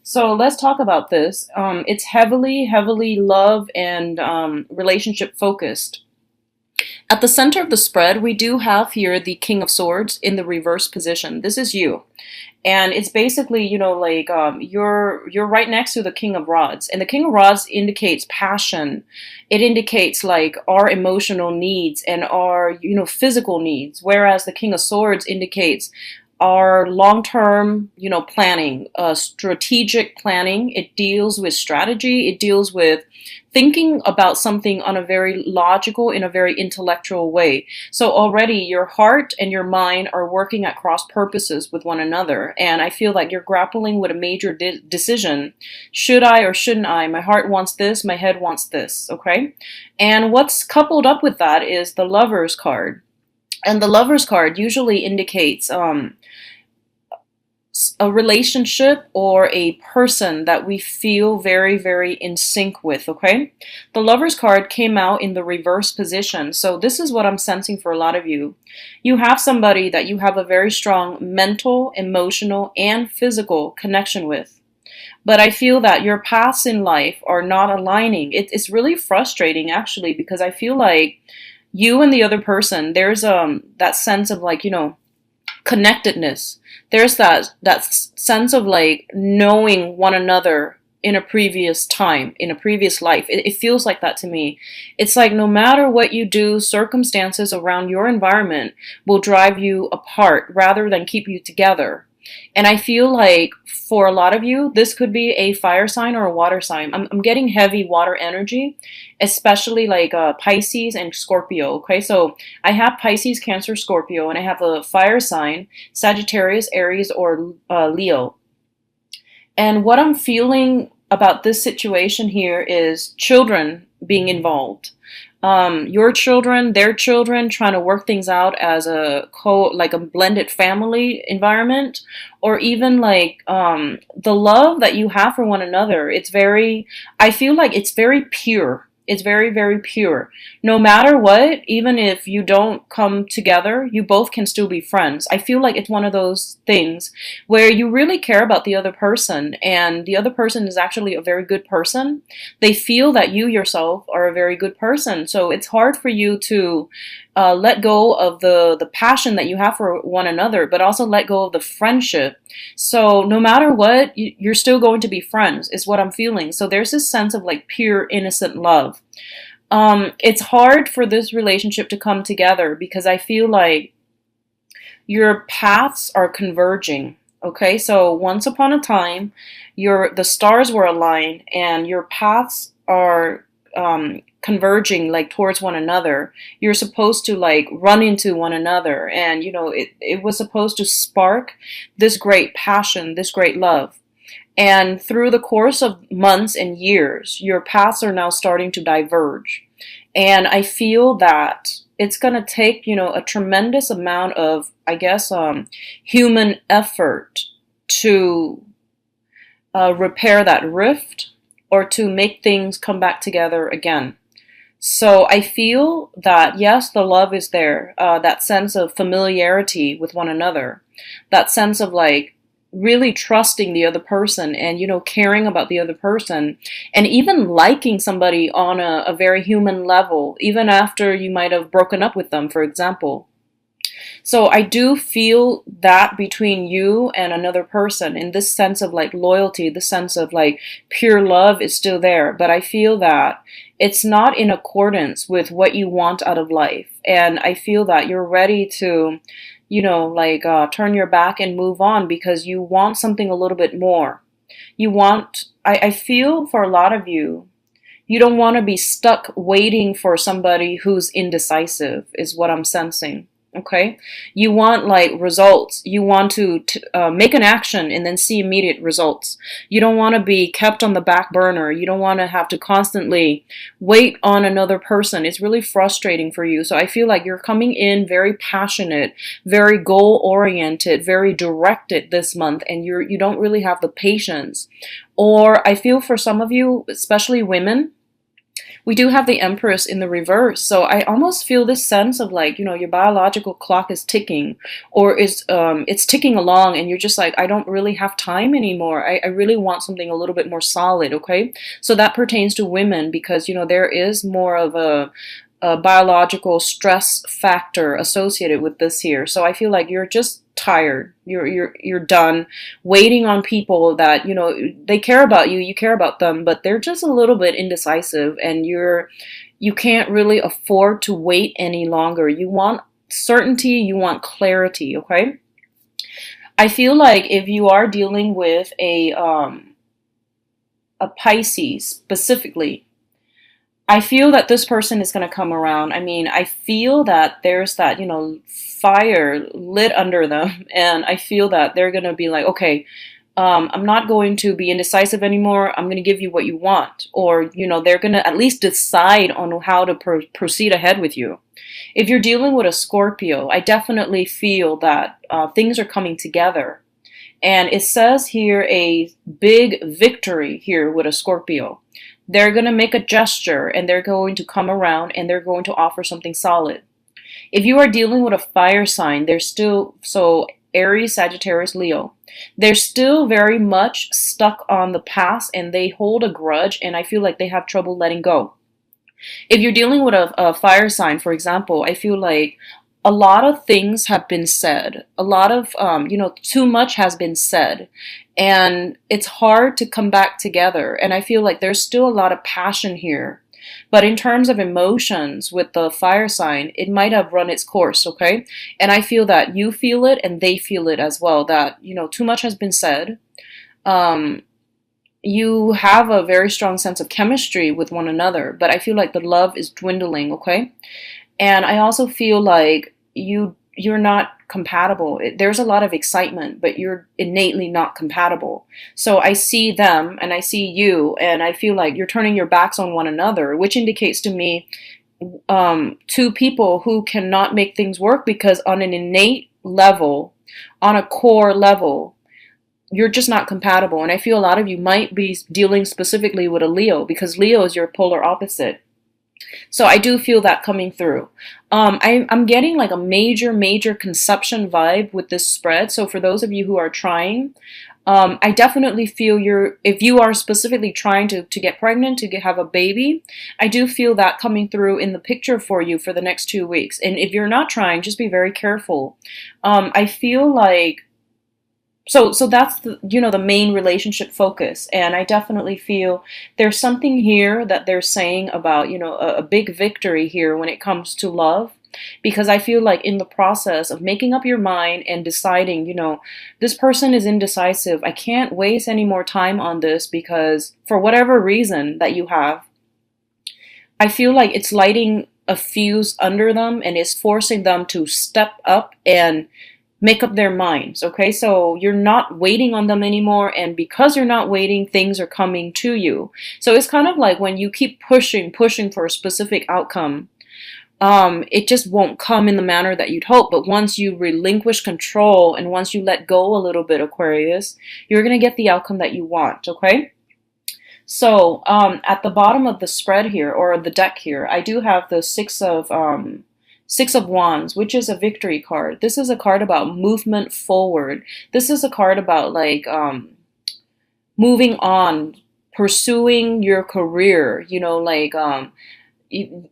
So let's talk about this. It's heavily love and relationship focused. At the center of the spread, we do have here the King of Swords in the reverse position. This is you. And it's basically, you're right next to the King of Rods. And the King of Rods indicates passion. It indicates like our emotional needs and our, physical needs. Whereas the King of Swords indicates our long-term, planning, strategic planning. It deals with strategy. It deals with thinking about something on a very logical, in a very intellectual way. So already your heart and your mind are working at cross purposes with one another. And I feel like you're grappling with a major decision. Should I or shouldn't I? My heart wants this, my head wants this, okay? And what's coupled up with that is the Lover's card. And the Lover's card usually indicates a relationship or a person that we feel very in sync with, okay? The Lover's card came out in the reverse position. So this is what I'm sensing for a lot of you. You have somebody that you have a very strong mental, emotional, and physical connection with. But I feel that your paths in life are not aligning. It's really frustrating actually, because I feel like you and the other person, there's that sense of like, connectedness. There's that sense of like knowing one another in a previous time, in a previous life. It feels like that to me. It's like no matter what you do, circumstances around your environment will drive you apart rather than keep you together. And I feel like for a lot of you, this could be a fire sign or a water sign. I'm getting heavy water energy, especially like Pisces and Scorpio. Okay, so I have Pisces, Cancer, Scorpio, and I have a fire sign, Sagittarius, Aries, or Leo. And what I'm feeling about this situation here is children being involved. Your children, their children, trying to work things out as like a blended family environment, or even like the love that you have for one another. I feel like it's very pure. It's very pure. No matter what, even if you don't come together, you both can still be friends. I feel like it's one of those things where you really care about the other person, and the other person is actually a very good person. They feel that you yourself are a very good person. So it's hard for you to let go of the passion that you have for one another, but also let go of the friendship. So no matter what, you're still going to be friends, is what I'm feeling. So there's this sense of like pure, innocent love. It's hard for this relationship to come together because I feel like your paths are converging. Okay, so once upon a time, the stars were aligned and your paths are converging like towards one another. You're supposed to like run into one another, and it was supposed to spark this great passion, this great love. And through the course of months and years, your paths are now starting to diverge. And I feel that it's going to take, a tremendous amount of, I guess, human effort to repair that rift or to make things come back together again. So I feel that, yes, the love is there, that sense of familiarity with one another, that sense of like really trusting the other person and, caring about the other person, and even liking somebody on a very human level, even after you might have broken up with them, for example. So I do feel that between you and another person, in this sense of like loyalty, the sense of like pure love is still there. But I feel that it's not in accordance with what you want out of life. And I feel that you're ready to, turn your back and move on because you want something a little bit more. I feel for a lot of you, you don't want to be stuck waiting for somebody who's indecisive, is what I'm sensing. Okay, you want like results. You want to make an action and then see immediate results. You don't want to be kept on the back burner. You don't want to have to constantly wait on another person. It's really frustrating for you. So I feel like you're coming in very passionate, very goal oriented, very directed this month, and you don't really have the patience. Or I feel for some of you, especially women, We do have the Empress in the reverse. So I almost feel this sense of like, your biological clock is ticking, or is it's ticking along, and you're just like, I don't really have time anymore. I really want something a little bit more solid, okay? So that pertains to women because, there is more of a biological stress factor associated with this here. So I feel like you're just tired. You're done waiting on people that, they care about you, you care about them, but they're just a little bit indecisive, and you can't really afford to wait any longer. You want certainty, you want clarity, okay? I feel like if you are dealing with a Pisces specifically, I feel that this person is going to come around. I mean, I feel that there's that, fire lit under them. And I feel that they're going to be like, okay, I'm not going to be indecisive anymore. I'm going to give you what you want. Or, they're going to at least decide on how to proceed ahead with you. If you're dealing with a Scorpio, I definitely feel that things are coming together. And it says here a big victory here with a Scorpio. They're going to make a gesture, and they're going to come around, and they're going to offer something solid. If you are dealing with a fire sign, they're still, so Aries, Sagittarius, Leo, they're still very much stuck on the past, and they hold a grudge, and I feel like they have trouble letting go. If you're dealing with a fire sign, for example, I feel like a lot of things have been said. A lot of, too much has been said. And it's hard to come back together. And I feel like there's still a lot of passion here. But in terms of emotions with the fire sign, it might have run its course, okay? And I feel that you feel it and they feel it as well, that, too much has been said. You have a very strong sense of chemistry with one another, but I feel like the love is dwindling, okay? And I also feel like you're not compatible. There's a lot of excitement, but you're innately not compatible. So I see them and I see you, and I feel like you're turning your backs on one another, which indicates to me two people who cannot make things work because on an innate level, on a core level, you're just not compatible. And I feel a lot of you might be dealing specifically with a Leo because Leo is your polar opposite. So I do feel that coming through. I'm getting like a major conception vibe with this spread. So for those of you who are trying, I definitely feel if you are specifically trying to get pregnant, have a baby, I do feel that coming through in the picture for you for the next 2 weeks. And if you're not trying, just be very careful. I feel like so that's the main relationship focus, and I definitely feel there's something here that they're saying about a big victory here when it comes to love, because I feel like in the process of making up your mind and deciding, this person is indecisive, I can't waste any more time on this because for whatever reason that you have, I feel like it's lighting a fuse under them and is forcing them to step up and make up their minds, okay? So you're not waiting on them anymore, and because you're not waiting, things are coming to you. So it's kind of like when you keep pushing for a specific outcome, it just won't come in the manner that you'd hope. But once you relinquish control and once you let go a little bit, Aquarius, you're going to get the outcome that you want, okay? So at the bottom of the spread here, or the deck here, I do have the Six of Wands, which is a victory card. This is a card about movement forward. This is a card about like moving on, pursuing your career,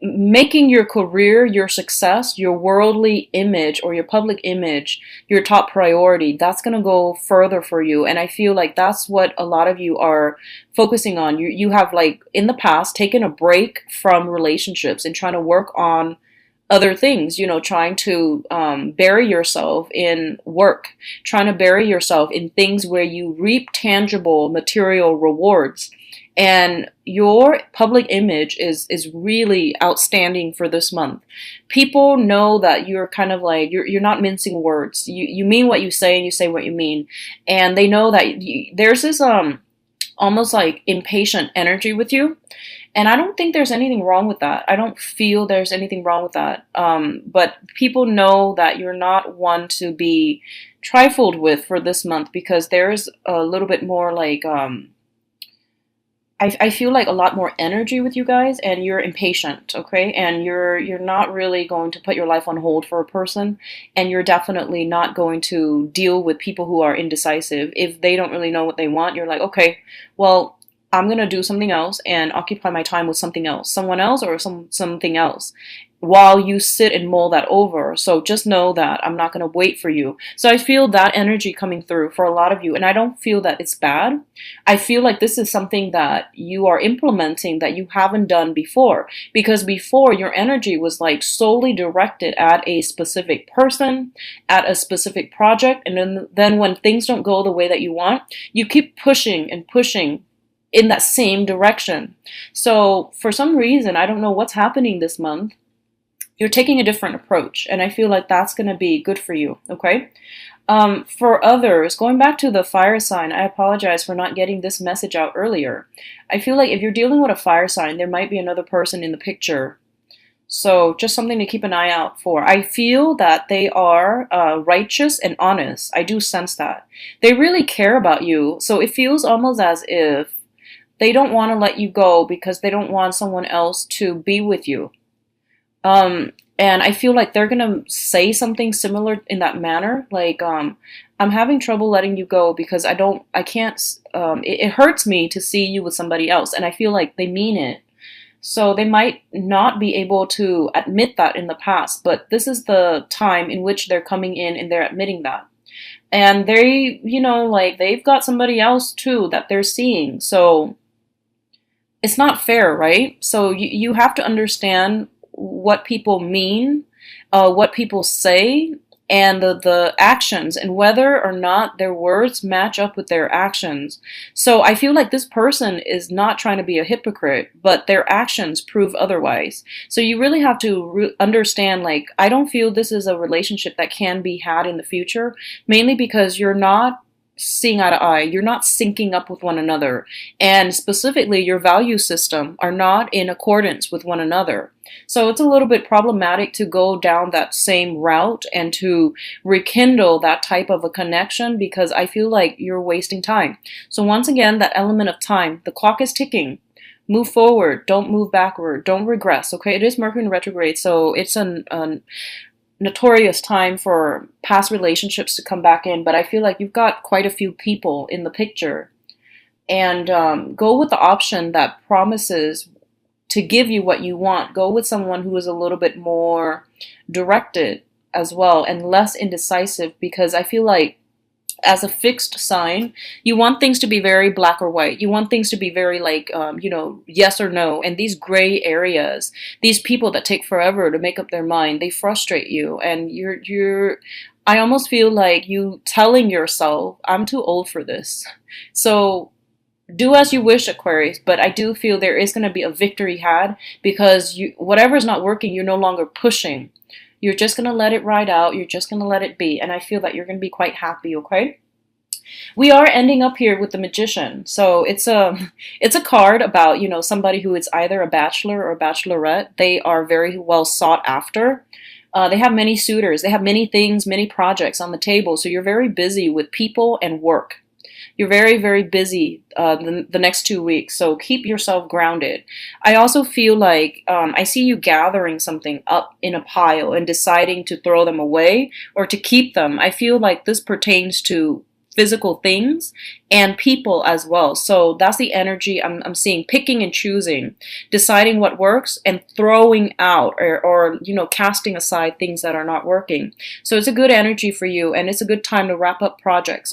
making your career, your success, your worldly image or your public image, your top priority. That's going to go further for you. And I feel like that's what a lot of you are focusing on. You have like in the past taken a break from relationships and trying to work on other things, trying to bury yourself in work, trying to bury yourself in things where you reap tangible material rewards. And your public image is really outstanding for this month. People know that you're kind of like, you're not mincing words. You mean what you say and you say what you mean. And they know that there's this almost like impatient energy with you. And I don't think there's anything wrong with that. I don't feel there's anything wrong with that. But people know that you're not one to be trifled with for this month because there's a little bit more like, I feel like a lot more energy with you guys, and you're impatient, okay? And you're not really going to put your life on hold for a person, and you're definitely not going to deal with people who are indecisive. If they don't really know what they want, you're like, okay, well, I'm gonna do something else and occupy my time with something else, someone else, or something else, while you sit and mull that over. So just know that I'm not gonna wait for you. So I feel that energy coming through for a lot of you, and I don't feel that it's bad. I feel like this is something that you are implementing that you haven't done before, because before your energy was like solely directed at a specific person, at a specific project, and then when things don't go the way that you want, you keep pushing and pushing in that same direction. So for some reason, I don't know what's happening this month, you're taking a different approach, and I feel like that's going to be good for you, okay? For others, going back to the fire sign, I apologize for not getting this message out earlier. I feel like if you're dealing with a fire sign, there might be another person in the picture. So just something to keep an eye out for. I feel that they are righteous and honest. I do sense that. They really care about you. So it feels almost as if they don't want to let you go because they don't want someone else to be with you. And I feel like they're gonna say something similar in that manner. Like, I'm having trouble letting you go because I can't, it hurts me to see you with somebody else. And I feel like they mean it. So they might not be able to admit that in the past, but this is the time in which they're coming in and they're admitting that. And they, like they've got somebody else too that they're seeing. So it's not fair, right? So you have to understand what people mean, what people say, and the actions, and whether or not their words match up with their actions. So I feel like this person is not trying to be a hypocrite, but their actions prove otherwise. So you really have to understand, like, I don't feel this is a relationship that can be had in the future, mainly because you're not seeing eye to eye, you're not syncing up with one another, and specifically your value system are not in accordance with one another. So it's a little bit problematic to go down that same route and to rekindle that type of a connection, because I feel like you're wasting time. So once again, that element of time, the clock is ticking. Move forward, don't move backward, don't regress, okay? It is Mercury in retrograde, so it's an notorious time for past relationships to come back in, but I feel like you've got quite a few people in the picture. And go with the option that promises to give you what you want. Go with someone who is a little bit more directed as well and less indecisive, because I feel like as a fixed sign, you want things to be very black or white. You want things to be very like, yes or no. And these gray areas, these people that take forever to make up their mind, they frustrate you. And I almost feel like you telling yourself, I'm too old for this. So do as you wish, Aquarius, but I do feel there is going to be a victory had, because whatever's not working, you're no longer pushing. You're just going to let it ride out. You're just going to let it be. And I feel that you're going to be quite happy, okay? We are ending up here with the Magician. So it's a card about, somebody who is either a bachelor or a bachelorette. They are very well sought after. They have many suitors. They have many things, many projects on the table. So you're very busy with people and work. You're very, very busy the next 2 weeks, so keep yourself grounded. I also feel like I see you gathering something up in a pile and deciding to throw them away or to keep them. I feel like this pertains to physical things and people as well. So that's the energy I'm seeing, picking and choosing, deciding what works and throwing out or casting aside things that are not working. So it's a good energy for you, and it's a good time to wrap up projects.